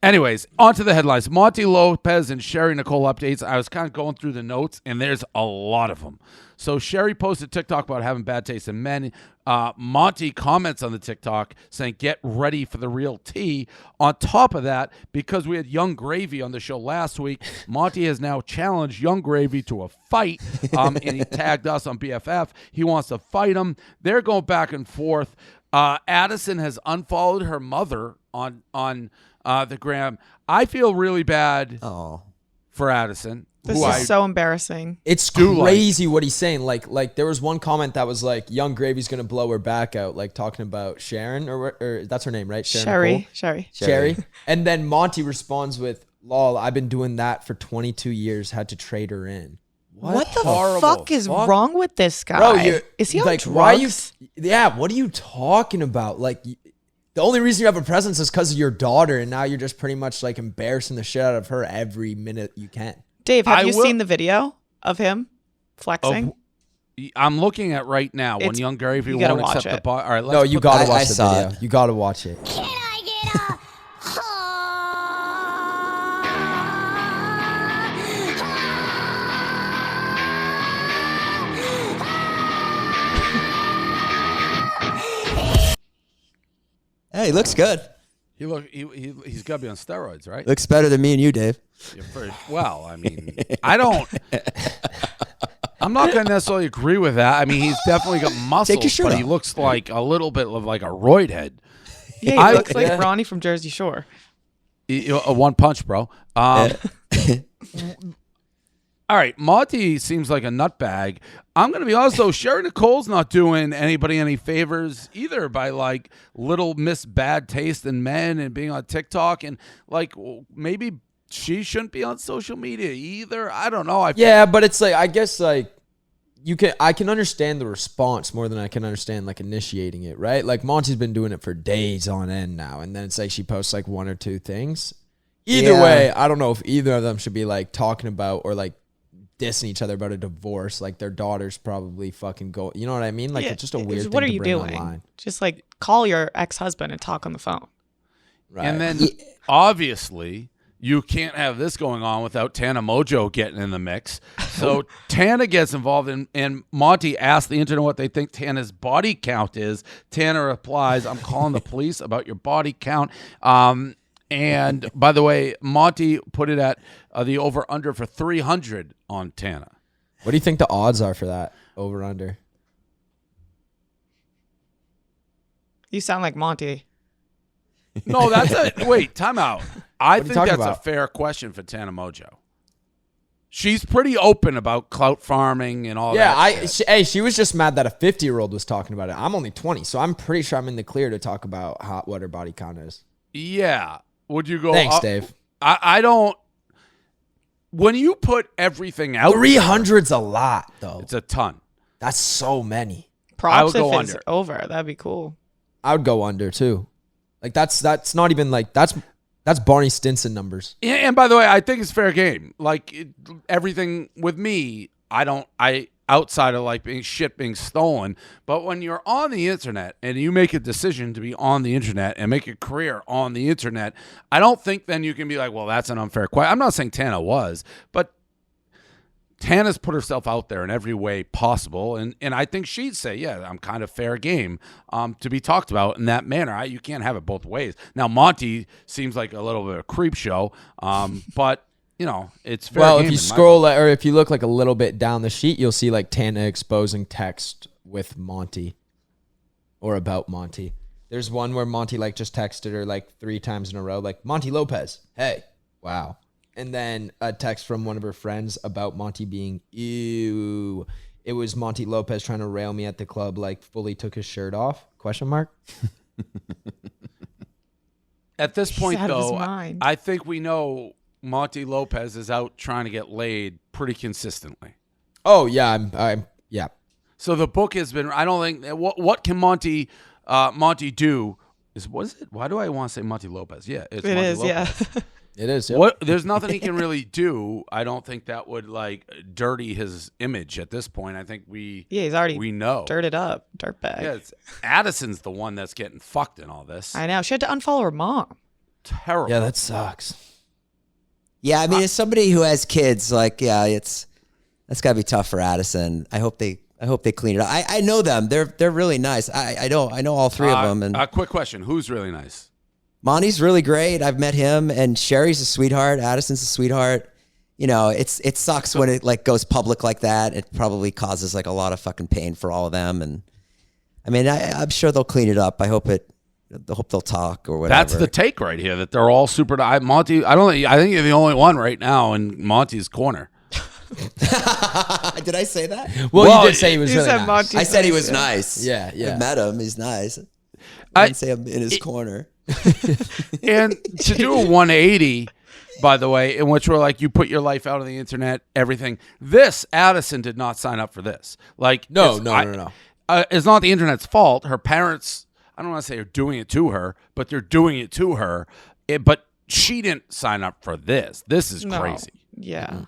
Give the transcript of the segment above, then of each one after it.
Anyways, on to the headlines. Monty Lopez and Sheri Nicole updates. I was kind of going through the notes, and there's a lot of them. So Sheri posted TikTok about having bad taste in men. Monty comments on the TikTok saying, get ready for the real tea. On top of that, because we had Young Gravy on the show last week, Monty has now challenged Young Gravy to a fight, and he tagged us on BFF. He wants to fight him. They're going back and forth. Addison has unfollowed her mother on the gram. I feel really bad for Addison. This is so embarrassing. It's crazy what he's saying. Like there was one comment that was like, Young Gravy's going to blow her back out, like talking about Sharon, or that's her name, right? Sheri. And then Monty responds with, lol, I've been doing that for 22 years, had to trade her in. What the fuck is wrong with this guy? Bro, is he on like, drugs? why what are you talking about? Like, the only reason you have a presence is because of your daughter, and now you're just pretty much like embarrassing the shit out of her every minute you can. Dave, have you seen the video of him flexing? I'm looking at right now when Young Gravy won't accept the bar. All right, no, you gotta watch the video. You gotta watch it. Can I get a Hey, he looks good. He's got to be on steroids, right? Looks better than me and you, Dave. Well, I mean, I'm not going to necessarily agree with that. I mean, he's definitely got muscles, but he looks like a little bit of like a roid head. Yeah, he looks like Ronnie from Jersey Shore. A one punch, bro. All right, Monty seems like a nutbag. I'm going to be honest, though. Sheri Nicole's not doing anybody any favors either by, like, little Miss Bad Taste in Men and being on TikTok. And, like, maybe she shouldn't be on social media either. I don't know. Yeah, but it's like, I guess, like, I can understand the response more than I can understand, like, initiating it, right? Like, Monty's been doing it for days on end now. And then it's like she posts, like, one or two things. Either way, I don't know if either of them should be, like, talking about or, like, dissing each other about a divorce. Like their daughters probably fucking go, you know what I mean? Like it's just a weird thing what are to you bring doing online. Just like call your ex-husband and talk on the phone, right? And then obviously you can't have this going on without Tana Mongeau getting in the mix. So Tana gets involved and Monty asks the internet what they think Tana's body count is. Tana replies, I'm calling the police about your body count. And by the way, Monty put it at the over-under for 300 on Tana. What do you think the odds are for that over-under? You sound like Monty. No, that's a wait. Time out. I think that's about? A fair question for Tana Mongeau. She's pretty open about clout farming and all that. Yeah, she was just mad that a 50-year-old was talking about it. I'm only 20, so I'm pretty sure I'm in the clear to talk about what her body count is. Yeah. Would you go? Thanks, Dave. I don't. When you put everything out, 300's a lot, though. It's a ton. That's so many. Props if it's over. That'd be cool. I would go under too. Like that's not even like that's Barney Stinson numbers. And by the way, I think it's fair game. Like everything with me, outside of like being stolen. But when you're on the internet and you make a decision to be on the internet and make a career on the internet, I don't think then you can be like, well, that's an unfair question. I'm not saying Tana was, but Tana's put herself out there in every way possible. And I think she'd say, yeah, I'm kind of fair game to be talked about in that manner. You can't have it both ways. Now, Monty seems like a little bit of a creep show, but you know, it's fair game. If you scroll or if you look like a little bit down the sheet, you'll see like Tana exposing text with Monty or about Monty. There's one where Monty like just texted her like 3 times in a row, like Monty Lopez, hey, wow. And then a text from one of her friends about Monty being, ew. It was Monty Lopez trying to rail me at the club, like fully took his shirt off, question mark. At this point, though, I think we know Monty Lopez is out trying to get laid pretty consistently. Oh, yeah. I'm yeah. So the book has been, I don't think, what can Monty do? Why do I want to say Monty Lopez? Yeah, it is, yeah. It is. Yep. There's nothing he can really do. I don't think that would like dirty his image at this point. I think he's already know dirted up, dirtbag. Yeah, Addison's the one that's getting fucked in all this. I know. She had to unfollow her mom. Terrible. Yeah, that sucks. Yeah, I mean, as somebody who has kids, like, yeah, that's gotta be tough for Addison. I hope they clean it up. I know them. They're really nice. I know all three of them. And quick question: who's really nice? Monty's really great. I've met him, and Sheri's a sweetheart. Addison's a sweetheart. You know, it sucks when it like goes public like that. It probably causes like a lot of fucking pain for all of them. And I mean, I'm sure they'll clean it up. I hope they'll talk or whatever. That's the take right here. That they're all super. Monty, I think you're the only one right now in Monty's corner. Did I say that? Well, you did say he was You really said nice. Monty. I said he was nice. Yeah, yeah. I met him. He's nice. I didn't say I'm in his corner. And to do a 180, by the way, in which we're like, you put your life out on the internet, everything. This, Addison did not sign up for this. Like, No. It's not the internet's fault. Her parents, I don't want to say are doing it to her, but they're doing it to her. But she didn't sign up for this. This is crazy. Yeah.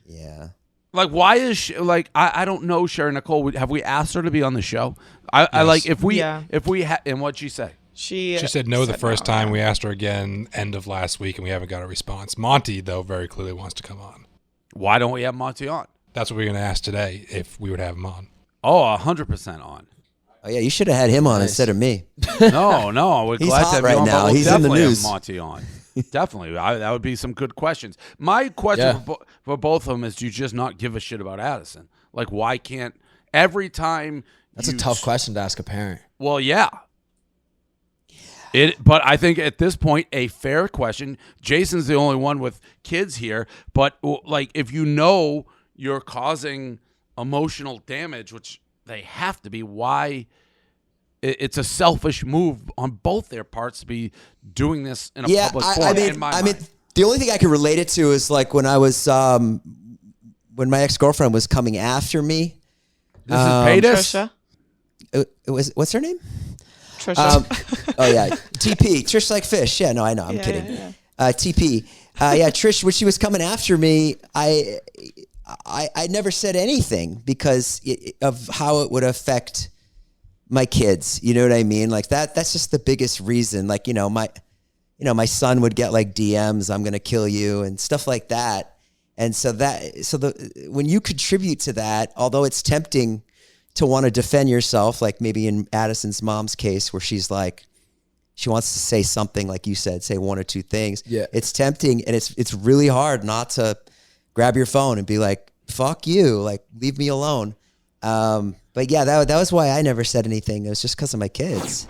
Yeah. Like, why is she, like, I don't know, Sheri Nicole. Have we asked her to be on the show? I like, if we and what'd she say? She said no the first time. We asked her again end of last week, and we haven't got a response. Monty, though, very clearly wants to come on. Why don't we have Monty on? That's what we're going to ask today, if we would have him on. Oh, 100% on. Oh yeah, you should have had him on instead of me. No, we're He's glad hot to have right you on, now. but we'll He's in the definitely have news. Monty on. Definitely, that would be some good questions. My question for both of them is: do you just not give a shit about Addison? Like, why can't every time? That's a tough question to ask a parent. Well, yeah. But I think at this point, a fair question. Jason's the only one with kids here, but like, if you know you're causing emotional damage, which they have to be, why? It's a selfish move on both their parts to be doing this in a public forum. I mean, the only thing I can relate it to is like when I was when my ex-girlfriend was coming after me. This is Paytas? Trisha. It was, what's her name? Trisha. Oh yeah, TP. Trish like fish. Yeah, no, I know. I'm kidding. Yeah. TP. Yeah, Trish. When she was coming after me, I never said anything because of how it would affect my kids. You know what I mean? Like that's just the biggest reason. Like, my son would get like DMs, I'm going to kill you and stuff like that. And when you contribute to that, although it's tempting to want to defend yourself, like maybe in Addison's mom's case where she's like, she wants to say something, like you said, say one or two things. Yeah. It's tempting, and it's really hard not to grab your phone and be like, fuck you, like leave me alone. But yeah, that was why I never said anything. It was just because of my kids.